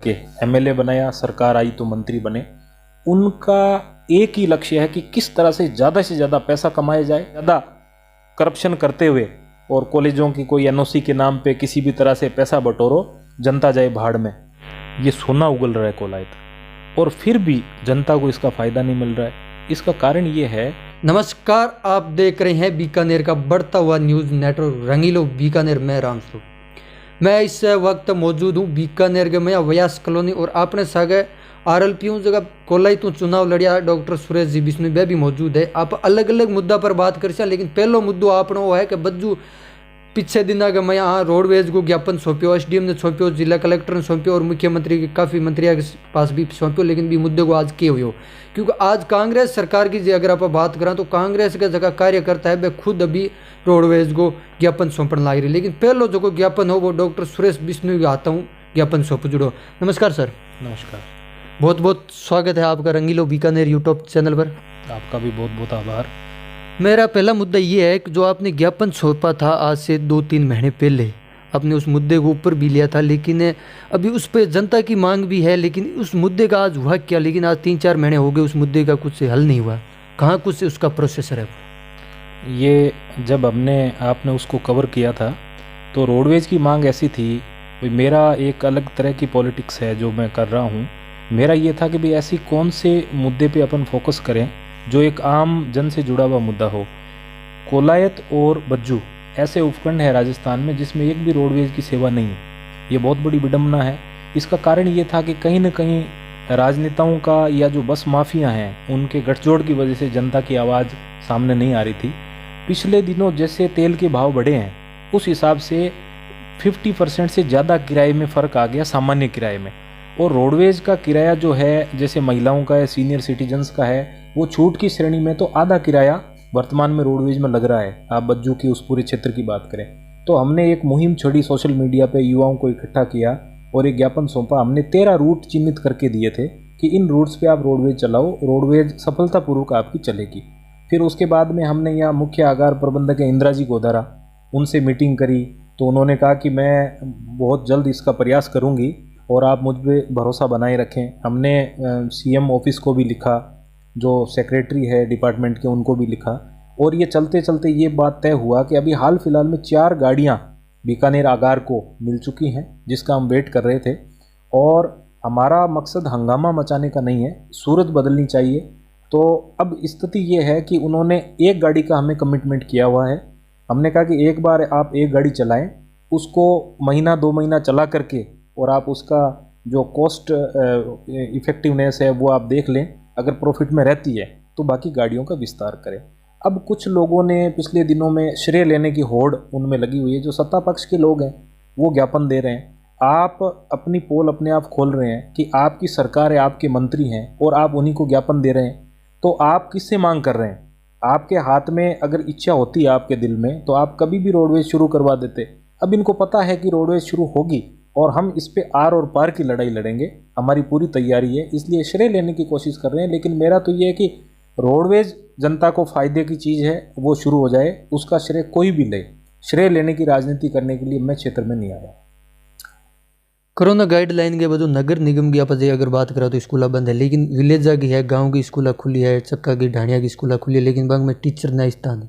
के एमएलए बनाया, सरकार आई तो मंत्री बने। उनका एक ही लक्ष्य है कि किस तरह से ज़्यादा पैसा कमाया जाए, ज़्यादा करप्शन करते हुए, और कॉलेजों की कोई एनओसी के नाम पे किसी भी तरह से पैसा बटोरो, जनता जाए भाड़ में। ये सोना उगल रहा है कोलायत, और फिर भी जनता को इसका फ़ायदा नहीं मिल रहा है। इसका कारण ये है। नमस्कार, आप देख रहे हैं बीकानेर का बढ़ता हुआ न्यूज़ नेटवर्क रंगीलो बीकानेर में रामस्वरूप। मैं इस वक्त मौजूद हूँ बीकानेर के मैं व्यास कॉलोनी, और आपने सागे आरएलपी जगह कोलायत चुनाव लड़िया डॉक्टर सुरेश जी बिश्नोई वे भी मौजूद है। आप अलग अलग मुद्दा पर बात कर, लेकिन पहलो मुद्दो आपनो वो है कि बज्जू पिछले दिन के मैं यहाँ रोडवेज को ज्ञापन सौंप्यो, एसडीएम ने सौंप्यो, जिला कलेक्टर ने सौंप्यो, और मुख्यमंत्री के काफ़ी मंत्रियों के पास भी सौंप्यो, लेकिन भी मुद्दे को आज के हुए। क्योंकि आज कांग्रेस सरकार की अगर आप बात करें तो कांग्रेस का जगह कार्यकर्ता है वे खुद अभी रोडवेज को ज्ञापन सौंपण ला रही, लेकिन पहलो जो ज्ञापन हो वो डॉक्टर सुरेश बिश्नोई का आता हूँ ज्ञापन सौंप जुड़ो। नमस्कार सर। नमस्कार, बहुत बहुत स्वागत है आपका रंगीलो बीकानेर यूट्यूब चैनल पर। आपका भी बहुत बहुत आभार। मेरा पहला मुद्दा ये है कि जो आपने ज्ञापन सौंपा था आज से 2-3 महीने पहले, आपने उस मुद्दे को ऊपर भी लिया था, लेकिन अभी उस पर जनता की मांग भी है, लेकिन उस मुद्दे का आज हुआ क्या? लेकिन आज 3-4 महीने हो गए, उस मुद्दे का कुछ हल नहीं हुआ। कहाँ कुछ उसका प्रोसेसर है? ये जब आपने उसको कवर किया था तो रोडवेज की मांग ऐसी थी, भाई मेरा एक अलग तरह की पॉलिटिक्स है जो मैं कर रहा हूँ। मेरा ये था कि भाई ऐसी कौन से मुद्दे पे अपन फोकस करें जो एक आम जन से जुड़ा हुआ मुद्दा हो। कोलायत और बज्जू ऐसे उपखंड है राजस्थान में जिसमें एक भी रोडवेज की सेवा नहीं है। ये बहुत बड़ी विडंबना है। इसका कारण ये था कि कहीं न कहीं राजनेताओं का या जो बस माफिया हैं उनके गठजोड़ की वजह से जनता की आवाज़ सामने नहीं आ रही थी। पिछले दिनों जैसे तेल के भाव बढ़े हैं उस हिसाब से 50% से ज़्यादा किराए में फ़र्क आ गया सामान्य किराए में, और रोडवेज का किराया जो है जैसे महिलाओं का है, सीनियर सिटीजन्स का है, वो छूट की श्रेणी में तो आधा किराया वर्तमान में रोडवेज में लग रहा है। आप बज्जू की उस पूरे क्षेत्र की बात करें तो हमने एक मुहिम छड़ी, सोशल मीडिया पे युवाओं को इकट्ठा किया और एक ज्ञापन सौंपा। हमने 13 रूट चिन्हित करके दिए थे कि इन रूट्स पे आप रोडवेज चलाओ, रोडवेज सफलतापूर्वक आपकी चलेगी। फिर उसके बाद में हमने यहाँ मुख्य आगार प्रबंधक है इंदिरा जी गोदारा, उनसे मीटिंग करी तो उन्होंने कहा कि मैं बहुत जल्द इसका प्रयास करूँगी और आप मुझ पर भरोसा बनाए रखें। हमने सीएम ऑफिस को भी लिखा, जो सेक्रेटरी है डिपार्टमेंट के उनको भी लिखा, और ये चलते चलते ये बात तय हुआ कि अभी हाल फिलहाल में 4 गाड़ियाँ बीकानेर आगार को मिल चुकी हैं जिसका हम वेट कर रहे थे। और हमारा मकसद हंगामा मचाने का नहीं है, सूरत बदलनी चाहिए। तो अब स्थिति ये है कि उन्होंने एक गाड़ी का हमें कमिटमेंट किया हुआ है। हमने कहा कि एक बार आप एक गाड़ी चलाएं, उसको महीना 2 महीना चला करके और आप उसका जो कॉस्ट इफ़ेक्टिवनेस है वो आप देख लें, अगर प्रॉफिट में रहती है तो बाकी गाड़ियों का विस्तार करें। अब कुछ लोगों ने पिछले दिनों में श्रेय लेने की होड़ उनमें लगी हुई है। जो सत्ता पक्ष के लोग हैं वो ज्ञापन दे रहे हैं, आप अपनी पोल अपने आप खोल रहे हैं कि आपकी सरकार है, आपके मंत्री हैं और आप उन्हीं को ज्ञापन दे रहे हैं, तो आप किससे मांग कर रहे हैं? आपके हाथ में अगर इच्छा होती है आपके दिल में तो आप कभी भी रोडवेज शुरू करवा देते। अब इनको पता है कि रोडवेज शुरू होगी और हम इस पे आर और पार की लड़ाई लड़ेंगे, हमारी पूरी तैयारी है, इसलिए श्रेय लेने की कोशिश कर रहे हैं। लेकिन मेरा तो ये है कि रोडवेज जनता को फ़ायदे की चीज़ है, वो शुरू हो जाए, उसका श्रेय कोई भी ले। श्रेय लेने की राजनीति करने के लिए मैं क्षेत्र में नहीं आया। कोरोना गाइडलाइन के बाद नगर निगम की आप अगर बात करें तो स्कूल बंद है, लेकिन विलेज की है, गांव की स्कूल खुली है, चक्का की ढाणिया की स्कूल खुली है, लेकिन बांग में टीचर ना स्थान है।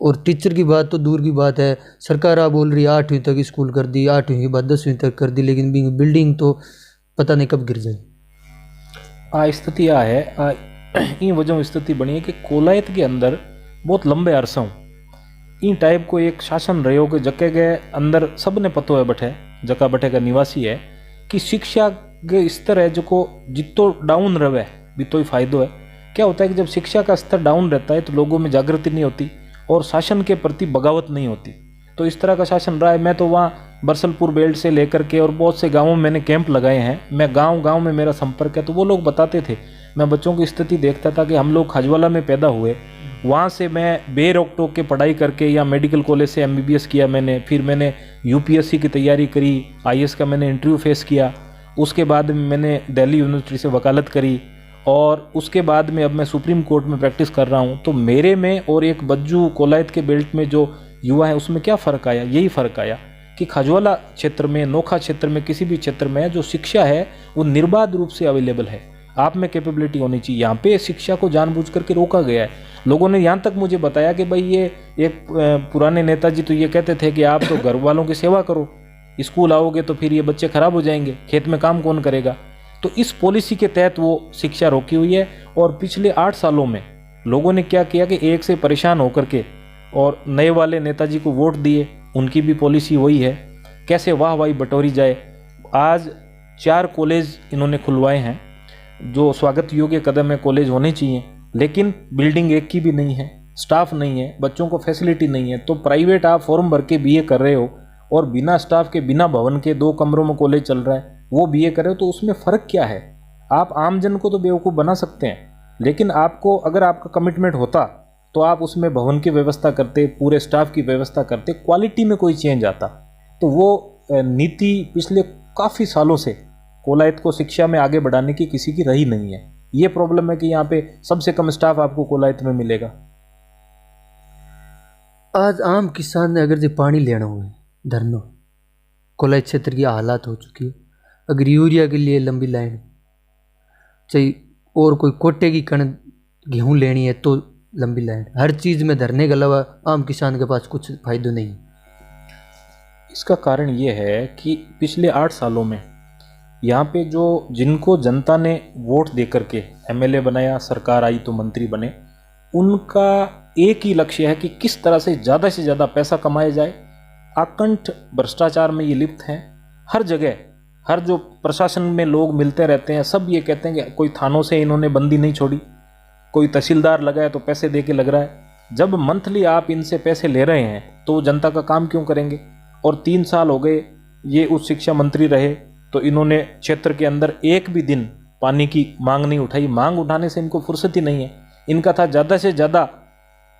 और टीचर की बात तो दूर की बात है, सरकार आप बोल रही है 8वीं तक स्कूल कर दी, 8वीं के बाद 10वीं तक कर दी, लेकिन बिल्डिंग तो पता नहीं कब गिर जाए। स्थिति आ है इन वजह स्थिति बनी है कि कोलायत के अंदर बहुत लंबे अरसों इन टाइप को एक शासन रहे हो कि जगह के अंदर सब ने पतो है बैठे जगह बैठे का निवासी है कि शिक्षा के स्तर है जो को जितो डाउन रहे भी तो ही फायदो है। क्या होता है कि जब शिक्षा का स्तर डाउन रहता है तो लोगों में जागृति नहीं होती और शासन के प्रति बगावत नहीं होती। तो इस तरह का शासन रहा है। मैं तो वहाँ बरसलपुर बेल्ट से लेकर के और बहुत से गाँवों में मैंने कैंप लगाए हैं, मैं गाँव में मेरा संपर्क है, तो वो लोग बताते थे, मैं बच्चों की स्थिति देखता था कि हम लोग खजवाला में पैदा हुए, वहाँ से मैं बेरोक टोक के पढ़ाई करके या मेडिकल कॉलेज से MBBS किया मैंने, फिर मैंने UPSC की तैयारी करी, IAS का मैंने इंटरव्यू फेस किया, उसके बाद मैंने दिल्ली यूनिवर्सिटी से वकालत करी और उसके बाद में अब मैं सुप्रीम कोर्ट में प्रैक्टिस कर रहा हूँ। तो मेरे में और एक बज्जू कोलायत के बेल्ट में जो युवा है उसमें क्या फ़र्क आया? यही फ़र्क आया कि खाजवाला क्षेत्र में, नोखा क्षेत्र में, किसी भी क्षेत्र में जो शिक्षा है वो निर्बाध रूप से अवेलेबल है। आप में कैपेबिलिटी होनी चाहिए। यहाँ पे शिक्षा को जानबूझ करके रोका गया है। लोगों ने यहाँ तक मुझे बताया कि भाई ये एक पुराने नेताजी तो ये कहते थे कि आप तो घर वालों की सेवा करो, स्कूल आओगे तो फिर ये बच्चे खराब हो जाएंगे, खेत में काम कौन करेगा। तो इस पॉलिसी के तहत वो शिक्षा रोकी हुई है। और पिछले 8 सालों में लोगों ने क्या किया कि एक से परेशान होकर के और नए वाले नेताजी को वोट दिए। उनकी भी पॉलिसी वही है, कैसे वाहवाही बटोरी जाए। आज 4 कॉलेज इन्होंने खुलवाए हैं, जो स्वागत योग्य कदम है, कॉलेज होने चाहिए, लेकिन बिल्डिंग एक की भी नहीं है, स्टाफ नहीं है, बच्चों को फैसिलिटी नहीं है। तो प्राइवेट आप फॉर्म भर के बीए कर रहे हो और बिना स्टाफ के, बिना भवन के 2 कमरों में कॉलेज चल रहा है, वो बीए कर रहे हो, तो उसमें फ़र्क क्या है। आप आम जन को तो बेवकूफ़ बना सकते हैं, लेकिन आपको अगर आपका कमिटमेंट होता तो आप उसमें भवन की व्यवस्था करते, पूरे स्टाफ की व्यवस्था करते, क्वालिटी में कोई चेंज आता। तो वो नीति पिछले काफ़ी सालों से कोलायत को शिक्षा में आगे बढ़ाने की किसी की रही नहीं है। ये प्रॉब्लम है कि यहाँ पे सबसे कम स्टाफ आपको कोलायत में मिलेगा। आज आम किसान ने अगर जो पानी लेना हुआ है धरना, कोलायत क्षेत्र की हालात हो चुकी है। अगर यूरिया के लिए लंबी लाइन चाहिए और कोई कोटे की कण गेहूँ लेनी है तो लंबी लाइन, हर चीज़ में धरने के अलावा आम किसान के पास कुछ फायदा नहीं। इसका कारण ये है कि पिछले 8 सालों में यहाँ पे जो जिनको जनता ने वोट दे करके एमएलए बनाया, सरकार आई तो मंत्री बने, उनका एक ही लक्ष्य है कि किस तरह से ज़्यादा पैसा कमाया जाए। आकंठ भ्रष्टाचार में ये लिप्त हैं। हर जगह, हर जो प्रशासन में लोग मिलते रहते हैं, सब ये कहते हैं कि कोई थानों से इन्होंने बंदी नहीं छोड़ी, कोई तहसीलदार लगा है तो पैसे दे के लग रहा है। जब मंथली आप इनसे पैसे ले रहे हैं तो जनता का काम क्यों करेंगे। और 3 साल हो गए ये उच्च शिक्षा मंत्री रहे, तो इन्होंने क्षेत्र के अंदर एक भी दिन पानी की मांग नहीं उठाई। मांग उठाने से इनको फुर्सत ही नहीं है। इनका था ज़्यादा से ज़्यादा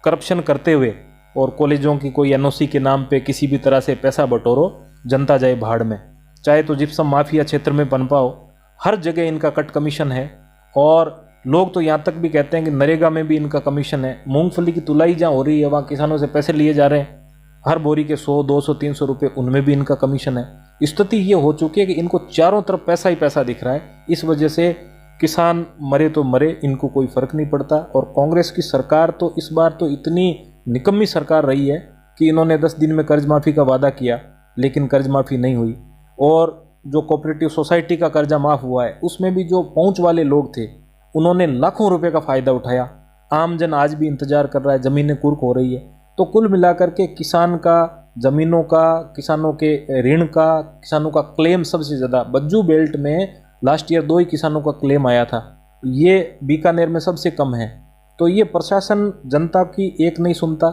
करप्शन करते हुए और कॉलेजों की कोई एनओसी के नाम पे किसी भी तरह से पैसा बटोरो, जनता जाए भाड़ में। चाहे तो जिप्सम माफिया क्षेत्र में पनपा हो, हर जगह इनका कट कमीशन है। और लोग तो यहाँ तक भी कहते हैं कि नरेगा में भी इनका कमीशन है। मूंगफली की तुलाई जहाँ हो रही है वहाँ किसानों से पैसे लिए जा रहे हैं, हर बोरी के 100, 200, 300 रुपये, उनमें भी इनका कमीशन है। स्थिति ये हो चुकी है कि इनको चारों तरफ पैसा ही पैसा दिख रहा है। इस वजह से किसान मरे तो मरे, इनको कोई फ़र्क नहीं पड़ता। और कांग्रेस की सरकार तो इस बार तो इतनी निकम्मी सरकार रही है कि इन्होंने 10 दिन में कर्ज माफ़ी का वादा किया, लेकिन कर्ज माफ़ी नहीं हुई। और जो कोऑपरेटिव सोसाइटी का कर्जा माफ़ हुआ है, उसमें भी जो पहुंच वाले लोग थे उन्होंने लाखों रुपए का फ़ायदा उठाया। आम जन आज भी इंतज़ार कर रहा है, ज़मीनें कुर्क हो रही है। तो कुल मिलाकर के किसान का, ज़मीनों का, किसानों के ऋण का, किसानों का क्लेम सबसे ज़्यादा बज्जू बेल्ट में लास्ट ईयर 2 ही किसानों का क्लेम आया था, ये बीकानेर में सबसे कम है। तो ये प्रशासन जनता की एक नहीं सुनता,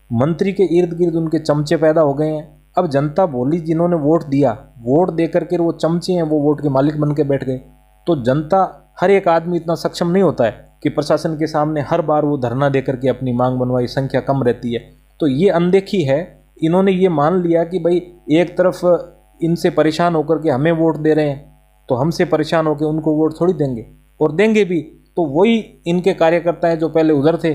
मंत्री के इर्द गिर्द उनके चमचे पैदा हो गए हैं। अब जनता बोली, जिन्होंने वोट दिया, वोट दे करके वो चमचे हैं, वो वोट के मालिक बन के बैठ गए। तो जनता, हर एक आदमी इतना सक्षम नहीं होता है कि प्रशासन के सामने हर बार वो धरना दे करके अपनी मांग बनवाई, संख्या कम रहती है। तो ये अनदेखी है। इन्होंने ये मान लिया कि भाई एक तरफ इनसे परेशान होकर के हमें वोट दे रहे हैं, तो हमसे परेशान होकर उनको वोट थोड़ी देंगे। और देंगे भी तो वही इनके कार्यकर्ता हैं जो पहले उधर थे,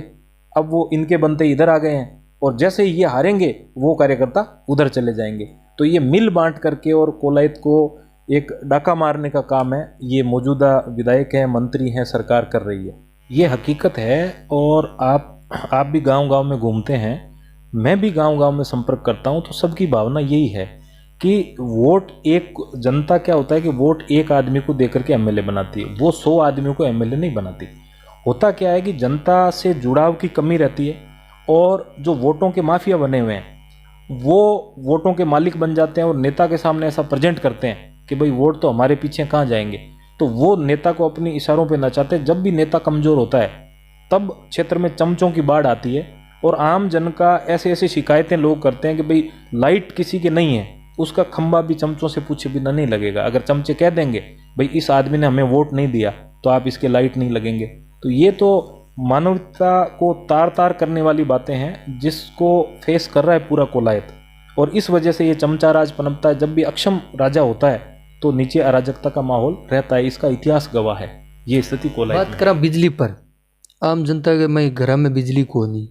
अब वो इनके बनते इधर आ गए हैं। और जैसे ही ये हारेंगे वो कार्यकर्ता उधर चले जाएंगे। तो ये मिल बांट करके और कोलायत को एक डाका मारने का काम है, ये मौजूदा विधायक हैं, मंत्री हैं, सरकार कर रही है। ये हकीकत है। और आप भी गांव-गांव में घूमते हैं, मैं भी गांव-गांव में संपर्क करता हूं, तो सबकी भावना यही है कि वोट एक, जनता क्या होता है कि वोट एक आदमी को देकर के एमएलए बनाती है, वो 100 आदमियों को एमएलए नहीं बनाती। होता क्या है कि जनता से जुड़ाव की कमी रहती है और जो वोटों के माफिया बने हुए हैं वो वोटों के मालिक बन जाते हैं और नेता के सामने ऐसा प्रेजेंट करते हैं कि भाई वोट तो हमारे पीछे कहाँ जाएंगे। तो वो नेता को अपनी इशारों पे नचाते हैं। जब भी नेता कमज़ोर होता है तब क्षेत्र में चमचों की बाढ़ आती है और आम जन का ऐसे ऐसी शिकायतें लोग करते हैं कि भाई लाइट किसी के नहीं है, उसका खंबा भी चमचों से पूछे बिना नहीं लगेगा। अगर चमचे कह देंगे भाई इस आदमी ने हमें वोट नहीं दिया तो आप इसके लाइट नहीं लगेंगे। तो ये तो मानवता को तार तार करने वाली बातें हैं जिसको फेस कर रहा है पूरा कोलायत। और इस वजह से ये चमचा राज पनपता है। जब भी अक्षम राजा होता है तो नीचे अराजकता का माहौल रहता है, इसका इतिहास गवाह है। ये स्थिति कोलायत। बात करा बिजली पर, आम जनता के मैं घर में बिजली को नहीं,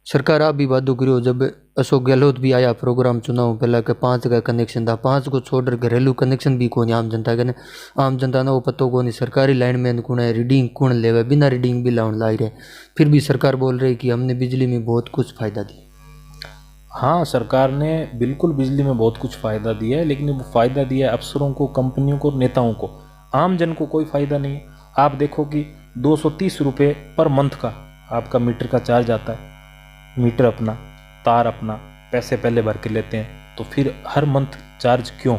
सरकार आप भी वादो करो, जब अशोक गहलोत भी आया प्रोग्राम चुनाव पहला के 5 का कनेक्शन था, 5 को छोड़कर घरेलू कनेक्शन भी कौन आम जनता के आम जनता ना वो पतो को नहीं सरकारी लाइन में कौन है रीडिंग कौन लेवे बिना रीडिंग भी लाउन ला रहे, फिर भी सरकार बोल रही कि हमने बिजली में बहुत कुछ फ़ायदा दिया। हाँ, सरकार ने बिल्कुल बिजली में बहुत कुछ फ़ायदा दिया है, लेकिन वो फ़ायदा दिया है अफसरों को, कंपनियों को, नेताओं को। आम जन को कोई फ़ायदा नहीं है। आप देखो कि 230 रुपये पर मंथ का आपका मीटर का चार्ज आता है। मीटर अपना, तार अपना, पैसे पहले भर के लेते हैं, तो फिर हर मंथ चार्ज क्यों?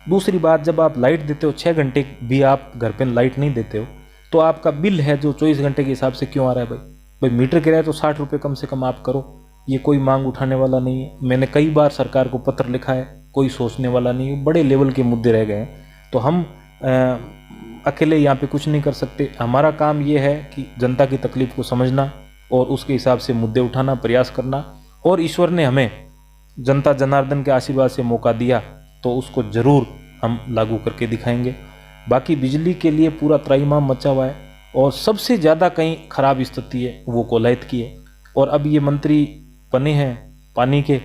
दूसरी बात, जब आप लाइट देते हो 6 घंटे भी आप घर पे लाइट नहीं देते हो, तो आपका बिल है जो 24 घंटे के हिसाब से क्यों आ रहा है भाई? मीटर किराया तो 60 रुपये कम से कम आप करो। ये कोई मांग उठाने वाला नहीं है। मैंने कई बार सरकार को पत्र लिखा है, कोई सोचने वाला नहीं है। बड़े लेवल के मुद्दे रह गए हैं, तो हम अकेले यहाँ पे कुछ नहीं कर सकते। हमारा काम ये है कि जनता की तकलीफ को समझना और उसके हिसाब से मुद्दे उठाना, प्रयास करना। और ईश्वर ने हमें जनता जनार्दन के आशीर्वाद से मौका दिया, तो उसको ज़रूर हम लागू करके दिखाएंगे। बाकी बिजली के लिए पूरा त्राहिमाम मचा हुआ है, और सबसे ज़्यादा कहीं ख़राब स्थिति है वो कोलायत की है। और अब ये मंत्री बने हैं पानी के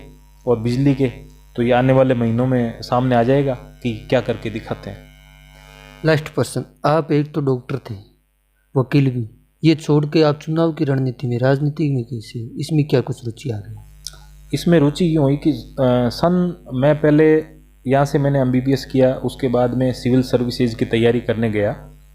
और बिजली के, तो ये आने वाले महीनों में सामने आ जाएगा कि क्या करके दिखाते हैं। लास्ट पर्सन, आप एक तो डॉक्टर थे, वकील भी, ये छोड़ के आप चुनाव की रणनीति में, राजनीति में कैसे, इसमें क्या कुछ रुचि आ गई? इसमें रुचि यूँ हुई कि मैं पहले यहाँ से मैंने MBBS किया, उसके बाद में सिविल सर्विसेज की तैयारी करने गया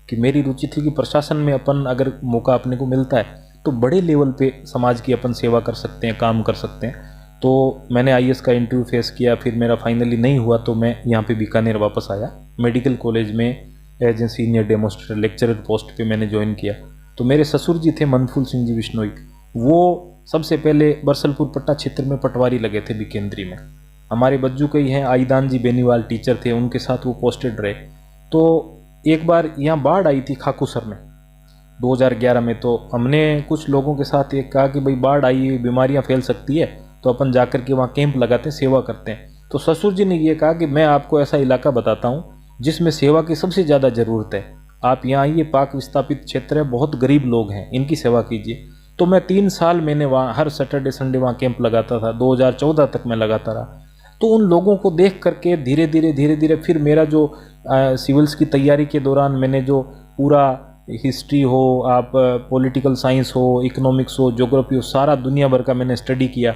कि मेरी रुचि थी कि प्रशासन में अपन अगर मौका अपने को मिलता है तो बड़े लेवल पे समाज की अपन सेवा कर सकते हैं, काम कर सकते हैं। तो मैंने IAS का इंटरव्यू फेस किया, फिर मेरा फाइनली नहीं हुआ, तो मैं यहाँ पे बीकानेर वापस आया। मेडिकल कॉलेज में as a senior demonstrator lecturer post पे मैंने ज्वाइन किया। तो मेरे ससुर जी थे मनफूल सिंह जी बिश्नोई, वो सबसे पहले बरसलपुर पट्टा क्षेत्र में पटवारी लगे थे बीकेंद्री में। हमारे बज्जू कई हैं, आईदान जी बेनीवाल टीचर थे, उनके साथ वो पोस्टेड रहे। तो एक बार यहाँ बाढ़ आई थी खाकूसर में 2011 में, तो हमने कुछ लोगों के साथ एक कहा कि भाई बाढ़ आई, बीमारियाँ फैल सकती है, तो अपन जाकर के वहाँ कैंप लगाते हैं, सेवा करते हैं। तो ससुर जी ने ये कहा कि मैं आपको ऐसा इलाका बताता हूँ जिसमें सेवा की सबसे ज़्यादा ज़रूरत है, आप यहाँ आइए, पाक विस्थापित क्षेत्र है, बहुत गरीब लोग हैं, इनकी सेवा कीजिए। तो मैं 3 साल मैंने वहाँ हर सैटरडे संडे वहाँ कैंप लगाता था, 2014 तक मैं लगाता रहा। तो उन लोगों को देख करके धीरे धीरे फिर मेरा जो सिविल्स की तैयारी के दौरान मैंने जो पूरा हिस्ट्री हो, आप पॉलिटिकल साइंस हो, इकोनॉमिक्स हो, ज्योग्राफी हो, सारा दुनिया भर का मैंने स्टडी किया।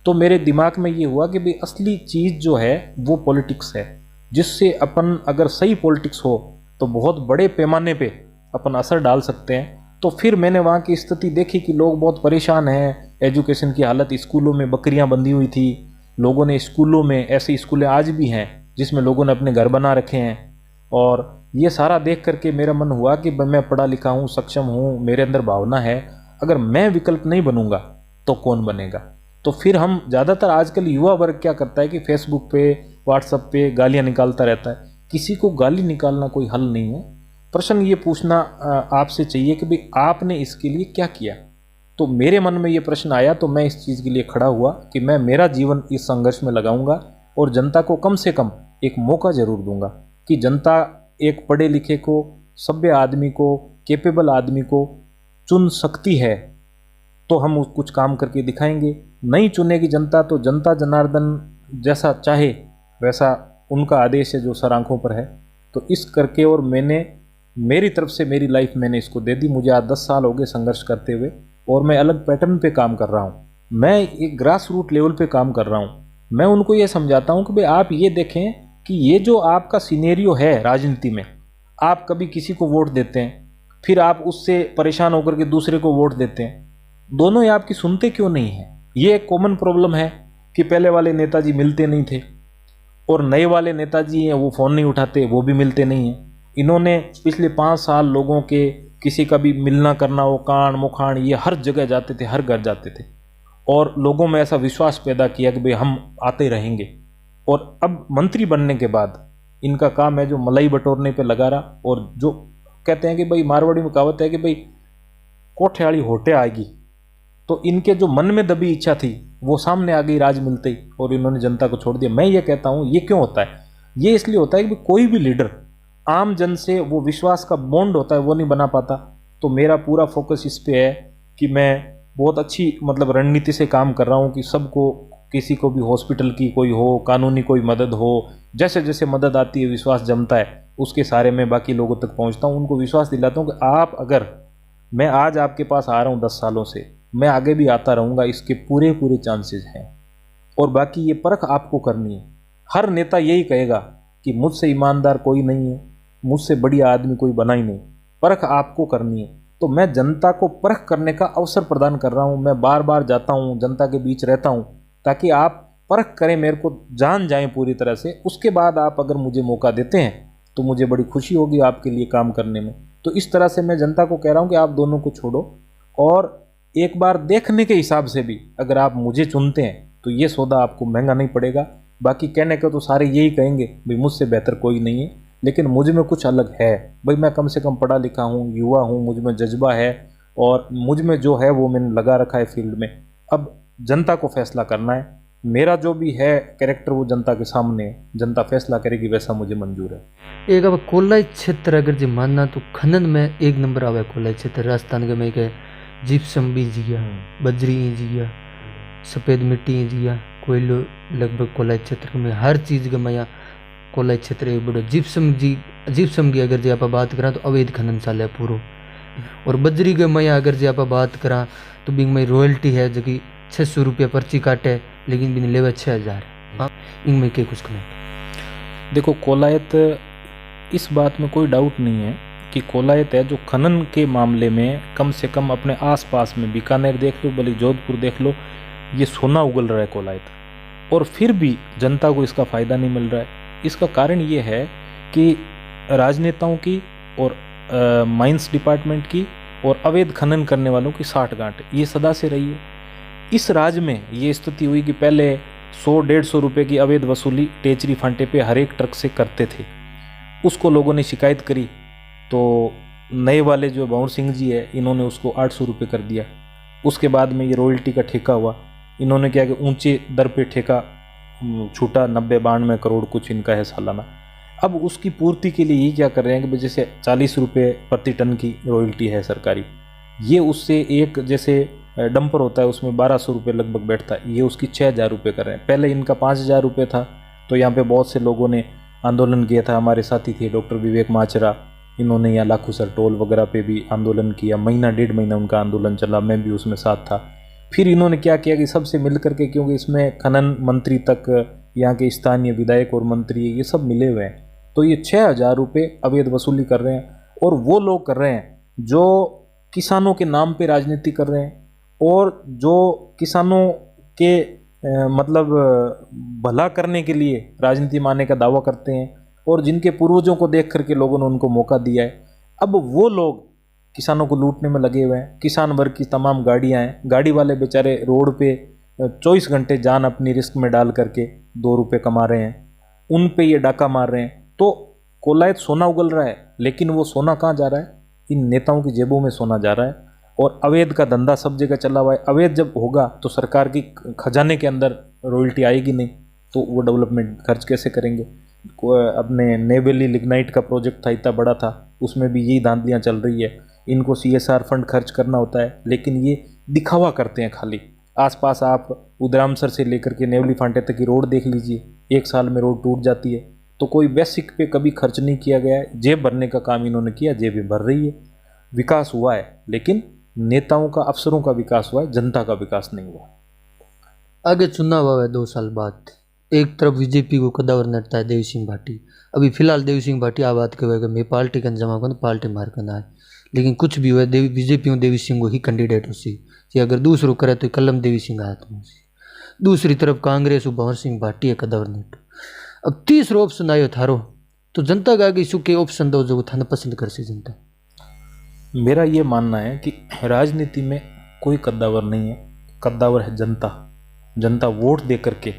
तो मेरे दिमाग में ये हुआ कि भाई असली चीज़ जो है वो पॉलिटिक्स है, जिससे अपन अगर सही पॉलिटिक्स हो तो बहुत बड़े पैमाने पे अपन असर डाल सकते हैं। तो फिर मैंने वहाँ की स्थिति देखी कि लोग बहुत परेशान हैं, एजुकेशन की हालत, स्कूलों में बकरियाँ बंधी हुई थी, लोगों ने स्कूलों में, ऐसी स्कूलें आज भी हैं जिसमें लोगों ने अपने घर बना रखे हैं। और ये सारा देख करके मेरा मन हुआ कि मैं पढ़ा लिखा हूँ, सक्षम हूँ, मेरे अंदर भावना है, अगर मैं विकल्प नहीं बनूंगा तो कौन बनेगा। तो फिर हम ज़्यादातर आजकल युवा वर्ग क्या करता है कि फेसबुक पे, व्हाट्सएप पे गालियाँ निकालता रहता है। किसी को गाली निकालना कोई हल नहीं है। प्रश्न ये पूछना आपसे चाहिए कि भाई आपने इसके लिए क्या किया। तो मेरे मन में ये प्रश्न आया, तो मैं इस चीज़ के लिए खड़ा हुआ कि मैं मेरा जीवन इस संघर्ष में लगाऊंगा और जनता को कम से कम एक मौका ज़रूर दूंगा कि जनता एक पढ़े लिखे को, सभ्य आदमी को, कैपेबल आदमी को चुन सकती है, तो हम कुछ काम करके दिखाएंगे। नहीं चुनेगी जनता तो जनता जनार्दन जैसा चाहे वैसा उनका आदेश है जो सर आंखों पर है। तो इस करके, और मैंने मेरी तरफ से मेरी लाइफ मैंने इसको दे दी। मुझे आज 10 साल हो गए संघर्ष करते हुए, और मैं अलग पैटर्न पे काम कर रहा हूँ। मैं एक ग्रास रूट लेवल पे काम कर रहा हूँ। मैं उनको ये समझाता हूँ कि भाई आप ये देखें कि ये जो आपका सिनेरियो है राजनीति में, आप कभी किसी को वोट देते हैं, फिर आप उससे परेशान होकर के दूसरे को वोट देते हैं, दोनों ही आपकी सुनते क्यों नहीं हैं? ये एक कॉमन प्रॉब्लम है कि पहले वाले नेताजी मिलते नहीं थे, और नए वाले नेताजी हैं वो फ़ोन नहीं उठाते, वो भी मिलते नहीं हैं। इन्होंने पिछले 5 साल लोगों के, किसी का भी मिलना करना हो, कान मुखान, ये हर जगह जाते थे, हर घर जाते थे, और लोगों में ऐसा विश्वास पैदा किया कि भाई हम आते रहेंगे। और अब मंत्री बनने के बाद इनका काम है जो मलाई बटोरने पे लगा रहा, और जो कहते हैं कि भाई मारवाड़ी में कहावत है कि भाई कोठेवाली होटे आएगी, तो इनके जो मन में दबी इच्छा थी वो सामने आ गई राज मिलते ही, और इन्होंने जनता को छोड़ दिया। मैं ये कहता हूँ ये क्यों होता है? ये इसलिए होता है कि कोई भी लीडर आम जन से वो विश्वास का बॉन्ड होता है वो नहीं बना पाता। तो मेरा पूरा फोकस इस पे है कि मैं बहुत अच्छी मतलब रणनीति से काम कर रहा हूँ कि सबको, किसी को भी हॉस्पिटल की कोई हो, कानूनी कोई मदद हो, जैसे जैसे मदद आती है, विश्वास जमता है, उसके सारे मैं बाकी लोगों तक पहुँचता हूँ, उनको विश्वास दिलाता हूँ कि आप अगर, मैं आज आपके पास आ रहा हूँ 10 सालों से, मैं आगे भी आता रहूँगा, इसके पूरे पूरे चांसेस हैं। और बाकी ये परख आपको करनी है। हर नेता यही कहेगा कि मुझसे ईमानदार कोई नहीं है, मुझसे बढ़िया आदमी कोई बना ही नहीं। परख आपको करनी है। तो मैं जनता को परख करने का अवसर प्रदान कर रहा हूँ। मैं बार बार जाता हूँ, जनता के बीच रहता हूँ, ताकि आप परख करें, मेरे को जान जाएं पूरी तरह से। उसके बाद आप अगर मुझे मौका देते हैं तो मुझे बड़ी खुशी होगी आपके लिए काम करने में। तो इस तरह से मैं जनता को कह रहा हूँ कि आप दोनों को छोड़ो, और एक बार देखने के हिसाब से भी अगर आप मुझे चुनते हैं तो ये सौदा आपको महंगा नहीं पड़ेगा। बाकी कहने का तो सारे यही कहेंगे भाई मुझसे बेहतर कोई नहीं है, लेकिन मुझ में कुछ अलग है भाई। मैं कम से कम पढ़ा लिखा हूँ, युवा हूँ, मुझ में जज्बा है, और मुझ में जो है वो मैंने लगा रखा है फील्ड में। अब जनता को फैसला करना है। मेरा जो भी है कैरेक्टर वो जनता के सामने है, जनता फैसला करेगी, वैसा मुझे मंजूर है। एक अब कोलाई क्षेत्र अगर जो मानना तो खनन में एक नंबर आवे। कोलाई क्षेत्र राजस्थान के में के जिप्सम भी जिया, बजरी जिया, सफ़ेद मिट्टी जिया, कोयलो लगभग कोलाई क्षेत्र में हर चीज़ का मया कोलाई क्षेत्र एक बड़ो। जिप्सम की अगर जो आप बात करा तो अवैध खनन चाल है पूरा। और बजरी के मया अगर जो आप बात करा तो बिंग में रॉयल्टी है जो कि 600 रुपया पर्ची काटे, लेकिन बिन लेवे 6000। हाँ, इनमें के कुछ कमेंट। देखो, कोलायत, इस बात में कोई डाउट नहीं है कि कोलायत है जो खनन के मामले में कम से कम अपने आसपास में, बीकानेर देख लो, भले जोधपुर देख लो, ये सोना उगल रहा है कोलायत। और फिर भी जनता को इसका फ़ायदा नहीं मिल रहा है। इसका कारण ये है कि राजनेताओं की और माइंस डिपार्टमेंट की और अवैध खनन करने वालों की साठगांठ ये सदा से रही है। इस राज्य में ये स्थिति हुई कि पहले 100-150 रुपये की अवैध वसूली टेचरी फांटे पे हर एक ट्रक से करते थे। उसको लोगों ने शिकायत करी तो नए वाले जो भंवर सिंह जी है, इन्होंने उसको 800 रुपये कर दिया। उसके बाद में ये रॉयल्टी का ठेका हुआ, इन्होंने क्या कि ऊंचे दर पे ठेका छूटा, 90-92 करोड़ कुछ इनका है सालाना। अब उसकी पूर्ति के लिए ये क्या कर रहे हैं कि जैसे 40 रुपये प्रति टन की रॉयल्टी है सरकारी, ये उससे एक जैसे डंपर होता है उसमें 1200 रुपये लगभग बैठता है, ये उसकी 6000 रुपये कर रहे हैं। पहले इनका 5000 रुपये था। तो यहाँ पे बहुत से लोगों ने आंदोलन किया था। हमारे साथी थे डॉक्टर विवेक माचरा, इन्होंने यहाँ लाखूसर टोल वगैरह पे भी आंदोलन किया। महीना 1.5 महीना उनका आंदोलन चला, मैं भी उसमें साथ था। फिर इन्होंने क्या किया कि सबसे मिल करके, क्योंकि इसमें खनन मंत्री तक, यहाँ के स्थानीय विधायक और मंत्री ये सब मिले हुए हैं, तो ये 6000 रुपये अवैध वसूली कर रहे हैं। और वो लोग कर रहे हैं जो किसानों के नाम पे राजनीति कर रहे हैं, और जो किसानों के मतलब भला करने के लिए राजनीति मानने का दावा करते हैं, और जिनके पूर्वजों को देख करके लोगों ने उनको मौका दिया है। अब वो लोग किसानों को लूटने में लगे हुए हैं। किसान वर्ग की तमाम गाड़ियां हैं, गाड़ी वाले बेचारे रोड पे 24 घंटे जान अपनी रिस्क में डाल करके 2 रुपये कमा रहे हैं, उन पे ये डाका मार रहे हैं। तो कोलायत सोना उगल रहा है, लेकिन वो सोना कहाँ जा रहा है? इन नेताओं की जेबों में सोना जा रहा है। और अवैध का धंधा सब जगह चला हुआ है। अवैध जब होगा तो सरकार की खजाने के अंदर रॉयल्टी आएगी नहीं, तो वो डेवलपमेंट खर्च कैसे करेंगे? अपने नेवेली लिग्नाइट का प्रोजेक्ट था, इतना बड़ा था, उसमें भी यही धांधलियाँ चल रही है। इनको CSR फंड खर्च करना होता है, लेकिन ये दिखावा करते हैं खाली। आसपास आप उदरामसर से लेकर के नेवली फांटे तक की रोड देख लीजिए, 1 साल में रोड टूट जाती है। तो कोई बेसिक पे कभी खर्च नहीं किया गया है। जेब भरने का काम इन्होंने किया, जेबें भर रही है। विकास हुआ है, लेकिन नेताओं का, अफसरों का विकास हुआ है, जनता का विकास नहीं हुआ। आगे चुनाव आवे 2 साल बाद। एक तरफ बीजेपी को कदावर नटता है देवी सिंह भाटी। अभी फिलहाल देवी सिंह भाटी आ बात कहेगा मैं पार्टी का जमा कर पार्टी मार कर आए, लेकिन कुछ भी हुआ बीजेपी में देवी सिंह ही कैंडिडेट हो सी। कि अगर दूसरों करे तो कलम देवी सिंह आया तो दूसरी तरफ कांग्रेस भंवर सिंह भाटी है कदावर नट। अब तीसरो ऑप्शन आयो थारो, तो जनता का आगे इशू के ऑप्शन दो जो थाने पसंद कर सी जनता। मेरा ये मानना है कि राजनीति में कोई कद्दावर नहीं है, कद्दावर है जनता। जनता वोट दे करके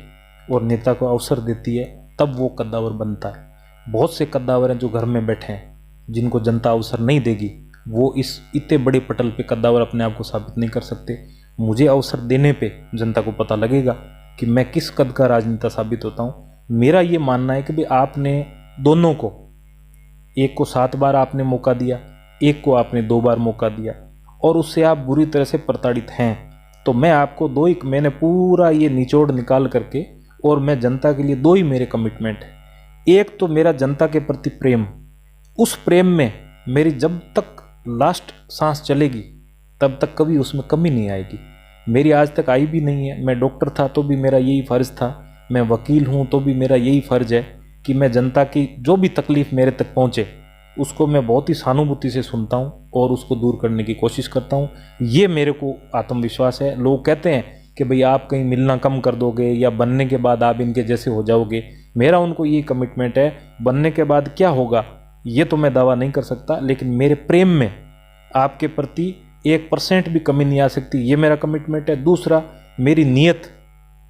और नेता को अवसर देती है, तब वो कद्दावर बनता है। बहुत से कद्दावर हैं जो घर में बैठे हैं, जिनको जनता अवसर नहीं देगी, वो इस इतने बड़े पटल पे कद्दावर अपने आप को साबित नहीं कर सकते। मुझे अवसर देने पे जनता को पता लगेगा कि मैं किस कद का राजनेता साबित होता हूँ। मेरा ये मानना है कि भाई आपने दोनों को, एक को 7 बार आपने मौका दिया, एक को आपने 2 बार मौका दिया, और उससे आप बुरी तरह से प्रताड़ित हैं, तो मैं आपको दो ही, मैंने पूरा ये निचोड़ निकाल करके, और मैं जनता के लिए दो ही मेरे कमिटमेंट है। एक तो मेरा जनता के प्रति प्रेम, उस प्रेम में मेरी जब तक लास्ट सांस चलेगी तब तक कभी उसमें कमी नहीं आएगी। मेरी आज तक आई भी नहीं है। मैं डॉक्टर था तो भी मेरा यही फ़र्ज़ था, मैं वकील हूँ तो भी मेरा यही फ़र्ज़ है कि मैं जनता की जो भी तकलीफ़ मेरे तक पहुँचे उसको मैं बहुत ही सहानुभूति से सुनता हूँ और उसको दूर करने की कोशिश करता हूँ। ये मेरे को आत्मविश्वास है। लोग कहते हैं कि भाई आप कहीं मिलना कम कर दोगे या बनने के बाद आप इनके जैसे हो जाओगे। मेरा उनको ये कमिटमेंट है, बनने के बाद क्या होगा ये तो मैं दावा नहीं कर सकता, लेकिन मेरे प्रेम में आपके प्रति 1% भी कमी नहीं आ सकती, ये मेरा कमिटमेंट है। दूसरा, मेरी नीयत,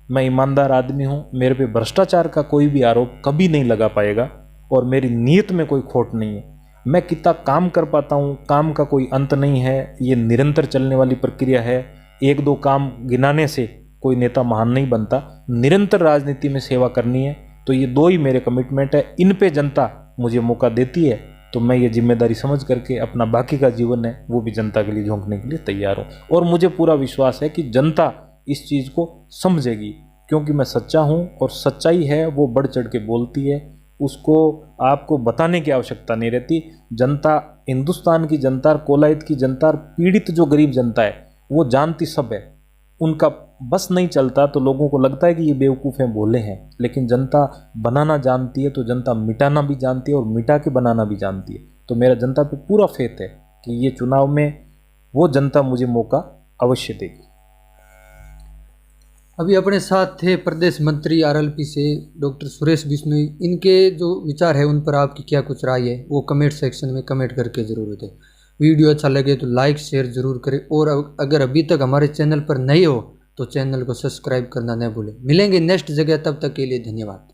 मैं ईमानदार आदमी हूँ, मेरे पे भ्रष्टाचार का कोई भी आरोप कभी नहीं लगा पाएगा और मेरी नीयत में कोई खोट नहीं है। मैं कितना काम कर पाता हूँ, काम का कोई अंत नहीं है, ये निरंतर चलने वाली प्रक्रिया है। एक दो काम गिनाने से कोई नेता महान नहीं बनता, निरंतर राजनीति में सेवा करनी है। तो ये दो ही मेरे कमिटमेंट है। इन पे जनता मुझे मौका देती है तो मैं ये जिम्मेदारी समझ करके अपना बाकी का जीवन है वो भी जनता के लिए झोंकने के लिए तैयार हूँ। और मुझे पूरा विश्वास है कि जनता इस चीज़ को समझेगी, क्योंकि मैं सच्चा हूँ और सच्चाई है वो बढ़ चढ़ के बोलती है। उसको आपको बताने की आवश्यकता नहीं रहती। जनता, हिंदुस्तान की जनता, कोलायत की जनता, पीड़ित जो गरीब जनता है वो जानती सब है। उनका बस नहीं चलता तो लोगों को लगता है कि ये बेवकूफ़ हैं, भोले हैं, लेकिन जनता बनाना जानती है, तो जनता मिटाना भी जानती है और मिटा के बनाना भी जानती है। तो मेरा जनता पे पूरा फेथ है कि ये चुनाव में वो जनता मुझे मौका अवश्य देगी। अभी अपने साथ थे प्रदेश मंत्री आरएलपी से डॉक्टर सुरेश बिश्नोई। इनके जो विचार है उन पर आपकी क्या कुछ राय है वो कमेंट सेक्शन में कमेंट करके ज़रूर दें। वीडियो अच्छा लगे तो लाइक शेयर ज़रूर करें और अगर अभी तक हमारे चैनल पर नए हो तो चैनल को सब्सक्राइब करना न भूलें। मिलेंगे नेक्स्ट जगह, तब तक के लिए धन्यवाद।